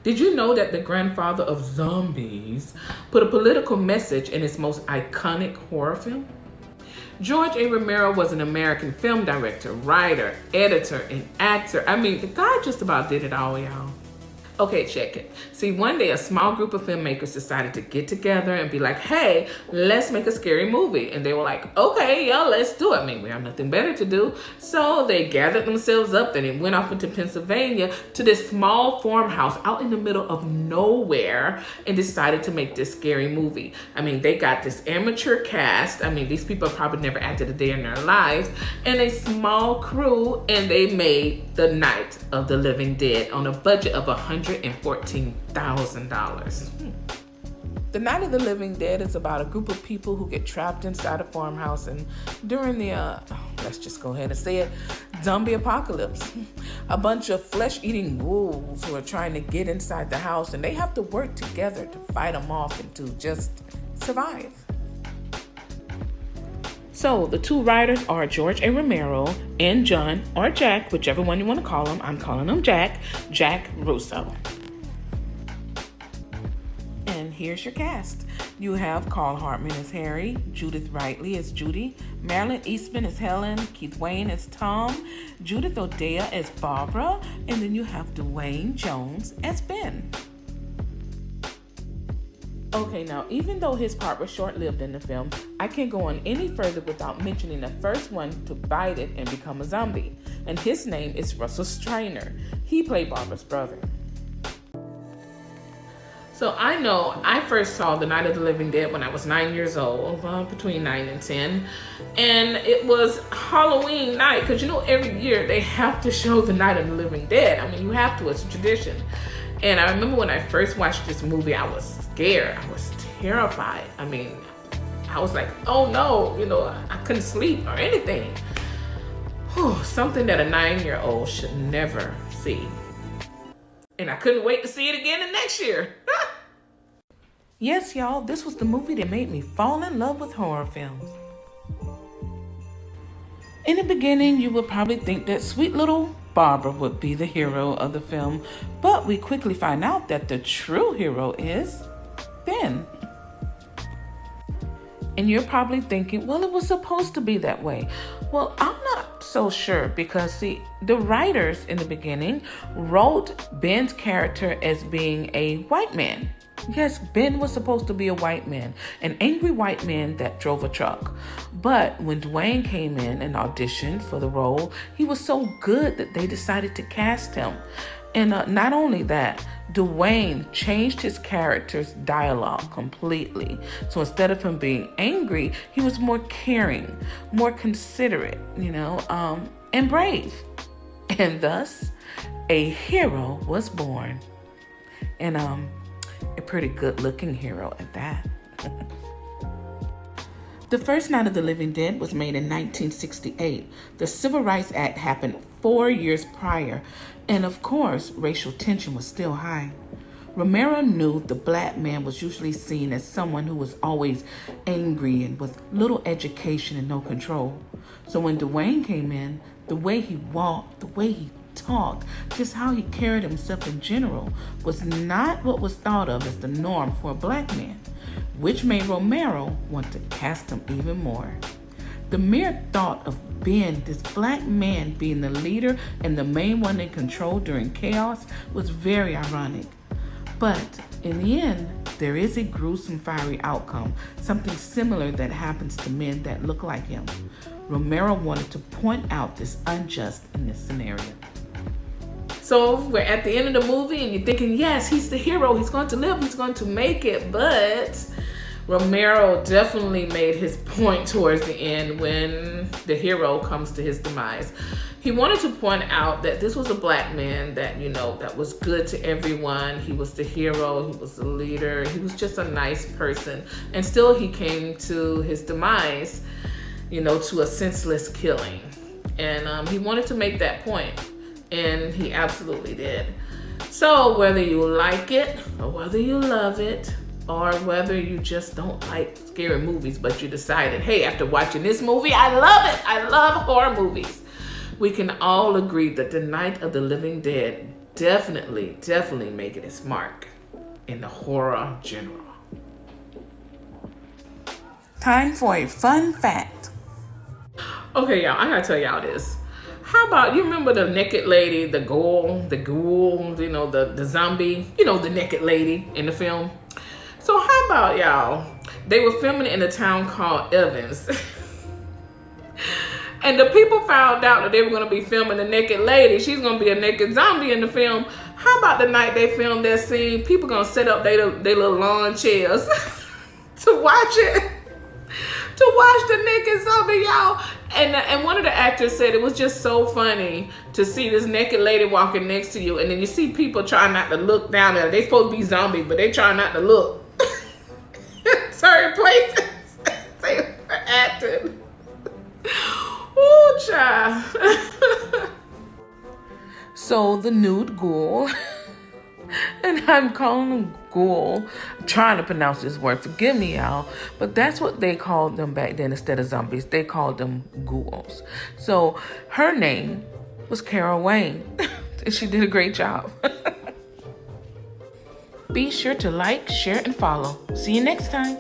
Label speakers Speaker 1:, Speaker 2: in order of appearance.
Speaker 1: Did you know that the grandfather of zombies put a political message in his most iconic horror film? George A. Romero was an American film director, writer, editor, and actor. I mean, the guy just about did it all, y'all. Okay, check it. See, one day a small group of filmmakers decided to get together and be like, hey, let's make a scary movie. And they were like, okay, yeah, let's do it. I mean, we have nothing better to do. So they gathered themselves up and they went off into Pennsylvania to this small farmhouse out in the middle of nowhere and decided to make this scary movie. I mean, they got this amateur cast. I mean, these people probably never acted a day in their lives, and a small crew, and they made The Night of the Living Dead on a budget of $114,000. The Night of the Living Dead is about a group of people who get trapped inside a farmhouse, and during the, let's just go ahead and say it, zombie apocalypse. A bunch of flesh-eating wolves who are trying to get inside the house, and they have to work together to fight them off and to just survive. So the two writers are George A. Romero and John, or Jack, whichever one you want to call him. I'm calling him Jack Russo. And here's your cast. You have Carl Hartman as Harry, Judith Wrightley as Judy, Marilyn Eastman as Helen, Keith Wayne as Tom, Judith O'Dea as Barbara, and then you have Dwayne Jones as Ben. Okay, now, even though his part was short-lived in the film, I can't go on any further without mentioning the first one to bite it and become a zombie. And his name is Russell Strainer. He played Barbara's brother. So I know I first saw The Night of the Living Dead when I was 9 years old, between 9 and 10. And it was Halloween night, because you know every year they have to show The Night of the Living Dead. I mean, you have to, it's a tradition. And I remember when I first watched this movie, I was scared. I was terrified. I mean, I was like, oh no, you know, I couldn't sleep or anything. Whew, something that a 9-year-old should never see. And I couldn't wait to see it again the next year. Yes, y'all, this was the movie that made me fall in love with horror films. In the beginning, you would probably think that sweet little Barbara would be the hero of the film, but we quickly find out that the true hero is Ben. And you're probably thinking, well, it was supposed to be that way. Well, I'm not so sure, because see, the writers in the beginning wrote Ben's character as being a white man. Yes, Ben was supposed to be a white man, an angry white man that drove a truck. But when Dwayne came in and auditioned for the role, he was so good that they decided to cast him. And not only that, Dwayne changed his character's dialogue completely. So instead of him being angry, he was more caring, more considerate, and brave. And thus, a hero was born. And a pretty good-looking hero at that. The first Night of the Living Dead was made in 1968. The Civil Rights Act happened 4 years prior, and of course, racial tension was still high. Romero knew the black man was usually seen as someone who was always angry and with little education and no control. So when Dwayne came in, the way he walked, the way he talked, just how he carried himself in general, was not what was thought of as the norm for a black man, which made Romero want to cast him even more. The mere thought of Ben, this black man, being the leader and the main one in control during chaos was very ironic. But in the end, there is a gruesome, fiery outcome, something similar that happens to men that look like him. Romero wanted to point out this unjust in this scenario. So we're at the end of the movie and you're thinking, yes, he's the hero. He's going to live. He's going to make it. But Romero definitely made his point towards the end when the hero comes to his demise. He wanted to point out that this was a black man that, that was good to everyone. He was the hero. He was the leader. He was just a nice person. And still he came to his demise, to a senseless killing. And he wanted to make that point. And he absolutely did. So whether you like it or whether you love it or whether you just don't like scary movies, but you decided, hey, after watching this movie, I love it. I love horror movies. We can all agree that The Night of the Living Dead definitely making its mark in the horror genre. Time for a fun fact. Okay, y'all, I gotta tell y'all this. How about, you remember the naked lady, the ghoul, you know, the zombie, you know, the naked lady in the film? So how about, y'all, they were filming it in a town called Evans. And the people found out that they were gonna be filming the naked lady. She's gonna be a naked zombie in the film. How about the night they filmed that scene, people gonna set up their little lawn chairs to watch it. To watch the naked zombie, y'all. And one of the actors said it was just so funny to see this naked lady walking next to you, and then you see people trying not to look down there. They supposed to be zombies, but they trying not to look. Certain places. They were acting. Ooh, child. So the nude ghoul, and I'm calling him ghoul. I'm trying to pronounce this word. Forgive me, y'all. But that's what they called them back then instead of zombies. They called them ghouls. So her name was Carol Wayne. And she did a great job. Be sure to like, share, and follow. See you next time.